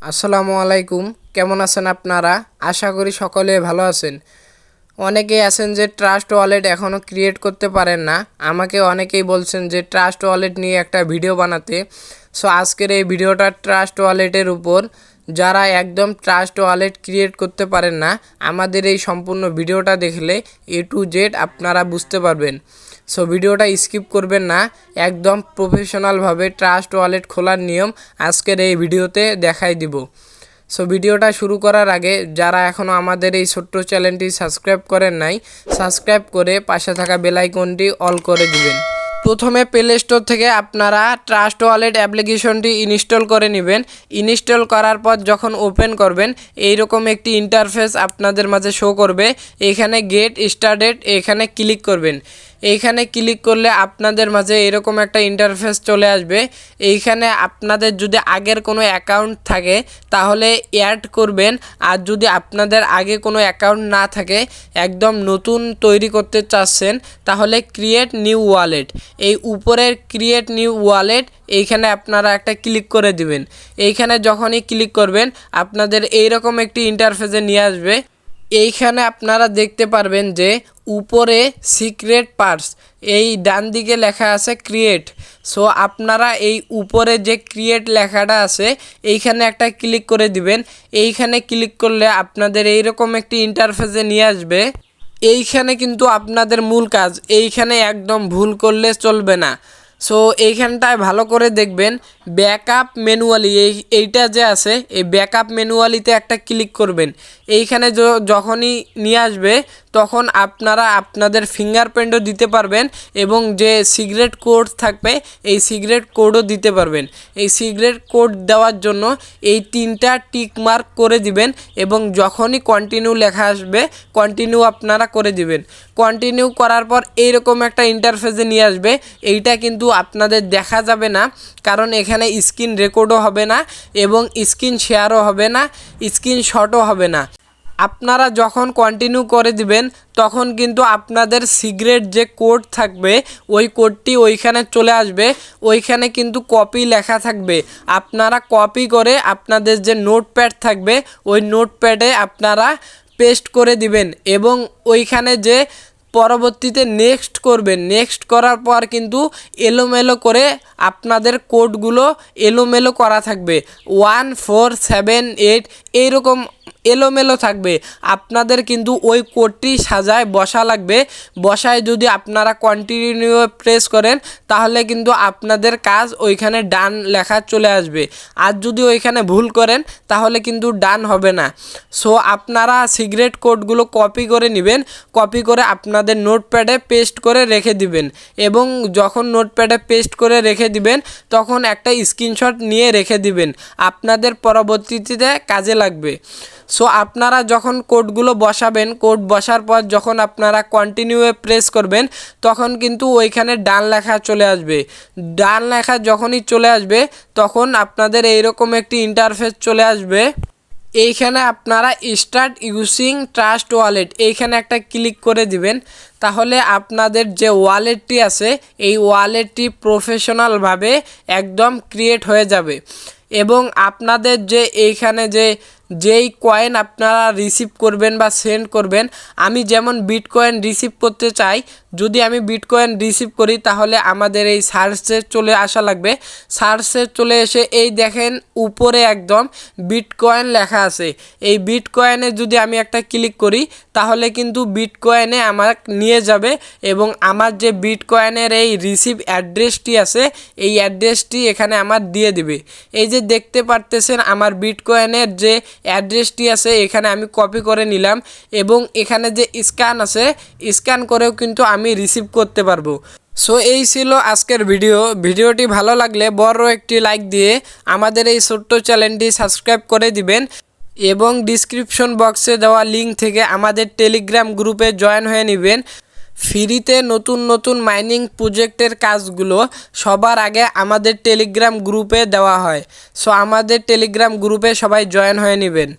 আসসালামু আলাইকুম। কেমন আছেন আপনারা? আশা করি সকলে ভালো আছেন। অনেকেই আছেন যে ট্রাস্ট ওয়ালেট এখনও ক্রিয়েট করতে পারেন না। আমাকে অনেকেই বলছেন যে ট্রাস্ট ওয়ালেট নিয়ে একটা ভিডিও বানাতে। সো আজকের এই ভিডিওটা ট্রাস্ট ওয়ালেটের উপর। যারা একদম ট্রাস্ট ওয়ালেট ক্রিয়েট করতে পারেন না, আমাদের এই সম্পূর্ণ ভিডিওটা দেখলে A to Z আপনারা বুঝতে পারবেন। সো ভিডিওটা স্কিপ করবেন না, একদম প্রফেশনালভাবে ট্রাস্ট ওয়ালেট খোলার নিয়ম আজকের এই ভিডিওতে দেখাই দিব। সো ভিডিওটা শুরু করার আগে যারা এখনও আমাদের এই ছোট্ট চ্যানেলটি সাবস্ক্রাইব করেন নাই, সাবস্ক্রাইব করে পাশে থাকা বেল আইকনটি অল করে দিবেন। প্রথমে প্লে স্টোর থেকে আপনারা ট্রাস্ট ওয়ালেট অ্যাপ্লিকেশনটি ইনস্টল করে নেবেন। ইনস্টল করার পর যখন ওপেন করবেন, এইরকম একটি ইন্টারফেস আপনাদের মাঝে শো করবে। এখানে গেট স্টার্টেড এখানে ক্লিক করবেন। এইখানে ক্লিক করলে আপনাদের মাঝে এরকম একটা ইন্টারফেস চলে আসবে। এইখানে আপনাদের যদি আগের কোনো অ্যাকাউন্ট থাকে তাহলে অ্যাড করবেন, আর যদি আপনাদের আগে কোনো অ্যাকাউন্ট না থাকে, একদম নতুন তৈরি করতে চাচ্ছেন, তাহলে ক্রিয়েট নিউ ওয়ালেট, এই উপরের ক্রিয়েট নিউ ওয়ালেট এইখানে আপনারা একটা ক্লিক করে দিবেন। এইখানে যখনই ক্লিক করবেন আপনাদের এইরকম একটি ইন্টারফেসে নিয়ে আসবে। এইখানে আপনারা দেখতে পারবেন যে উপরে সিক্রেট পার্টস, এই ডান দিকে লেখা আছে ক্রিয়েট। সো আপনারা এই উপরে যে ক্রিয়েট লেখাটা আছে এইখানে একটা ক্লিক করে দিবেন। এইখানে ক্লিক করলে আপনাদের এইরকম একটি ইন্টারফেসে নিয়ে আসবে। এইখানে কিন্তু আপনাদের মূল কাজ, এইখানে একদম ভুল করলে চলবে না। সো এইখানটায় ভালো করে দেখবেন, ব্যাকআপ ম্যানুয়ালি এইটা যে আছে, এই ব্যাকআপ ম্যানুয়ালিতে একটা ক্লিক করবেন। এইখানে যখনই নিয়ে আসবে তখন আপনারা আপনাদের ফিঙ্গারপ্রিন্টও দিতে পারবেন এবং যে সিক্রেট কোড থাকবে এই সিক্রেট কোডও দিতে পারবেন। এই সিক্রেট কোড দেওয়ার জন্য এই তিনটা টিক মার্ক করে দিবেন এবং যখনই কন্টিনিউ লেখা আসবে কন্টিনিউ আপনারা করে দিবেন। কন্টিনিউ করার পর এইরকম একটা ইন্টারফেসে নিয়ে আসবে। এইটা কিন্তু আপনাদের দেখা যাবে না, কারণ এখানে স্ক্রিন রেকর্ডও হবে না এবং স্ক্রিন শেয়ারও হবে না, স্ক্রিনশটও হবে না। আপনারা যখন কন্টিনিউ করে দিবেন তখন কিন্তু আপনাদের সিক্রেট যে কোড থাকবে ওই কোডটি ওইখানে চলে আসবে। ওইখানে কিন্তু কপি লেখা থাকবে, আপনারা কপি করে আপনাদের যে নোটপ্যাড থাকবে ওই নোটপ্যাডে আপনারা পেস্ট করে দিবেন এবং ওইখানে যে পরবর্তীতে নেক্সট করবেন, নেক্সট করার পর কিন্তু এলোমেলো করে আপনাদের কোডগুলো এলোমেলো করা থাকবে, 1 4 7 8 এইরকম এলোমেলো থাকবে। আপনাদের কিন্তু ওই কোডটি সাজায় বসা লাগবে। বসায় যদি আপনারা কন্টিনিউ প্রেস করেন তাহলে কিন্তু আপনাদের কাজ ওইখানে ডান লেখা চলে আসবে। আর যদি ওইখানে ভুল করেন তাহলে কিন্তু ডান হবে না। সো আপনারা সিক্রেট কোডগুলো কপি করে নেবেন, কপি করে আপনাদের নোটপ্যাডে পেস্ট করে রেখে দিবেন এবং যখন নোটপ্যাডে পেস্ট করে রেখে দিবেন তখন একটা স্ক্রিনশট নিয়ে রেখে দিবেন, আপনাদের পরবর্তীতে কাজে লাগবে। সো আপনারা যখন কোডগুলো বসাবেন, কোড বসার পর যখন আপনারা কন্টিনিউয়ে প্রেস করবেন তখন কিন্তু ওইখানে ডান লেখা চলে আসবে। ডান লেখা যখনই চলে আসবে তখন আপনাদের এইরকম একটি ইন্টারফেস চলে আসবে। এইখানে আপনারা স্টার্ট ইউজিং ট্রাস্ট ওয়ালেট এইখানে একটা ক্লিক করে দিবেন। তাহলে আপনাদের যে ওয়ালেটটি আছে এই ওয়ালেটটি প্রফেশনালভাবে একদম ক্রিয়েট হয়ে যাবে এবং আপনাদের যে এইখানে যেই কয়েন আপনারা রিসিভ করবেন বা সেন্ড করবেন, আমি যেমন বিটকয়েন রিসিভ করতে চাই, যদি আমি বিটকয়েন রিসিভ করি তাহলে আমাদের এই সার্চে চলে আসা লাগবে। সার্চে চলে এসে এই দেখেন উপরে একদম বিটকয়েন লেখা আছে, এই বিটকয়েনে যদি আমি একটা ক্লিক করি তাহলে কিন্তু বিটকয়েনে আমার নিয়ে যাবে এবং আমার যে বিটকয়েনের এই রিসিভ অ্যাড্রেসটি আছে এই অ্যাড্রেসটি এখানে আমার দিয়ে দিবে। এই যে দেখতে পারতেছেন আমার বিটকয়েনের যে অ্যাড্রেসটি আছে এখানে আমি কপি করে নিলাম এবং এখানে যে স্ক্যান আছে স্ক্যান করেও কিন্তু আমি রিসিভ করতে পারবো। সো এই ছিল আজকের ভিডিওটি ভালো লাগলে বড় একটি লাইক দিয়ে আমাদের এই ছোট্ট চ্যানেলটি সাবস্ক্রাইব করে দিবেন এবং ডিসক্রিপশন বক্সে দেওয়া লিঙ্ক থেকে আমাদের টেলিগ্রাম গ্রুপে জয়েন হয়ে নেবেন। ফ্রিতে নতুন নতুন মাইনিং প্রজেক্টের কাজগুলো সবার আগে আমাদের টেলিগ্রাম গ্রুপে দেওয়া হয়। সো আমাদের টেলিগ্রাম গ্রুপে সবাই জয়েন হয়ে নেবেন।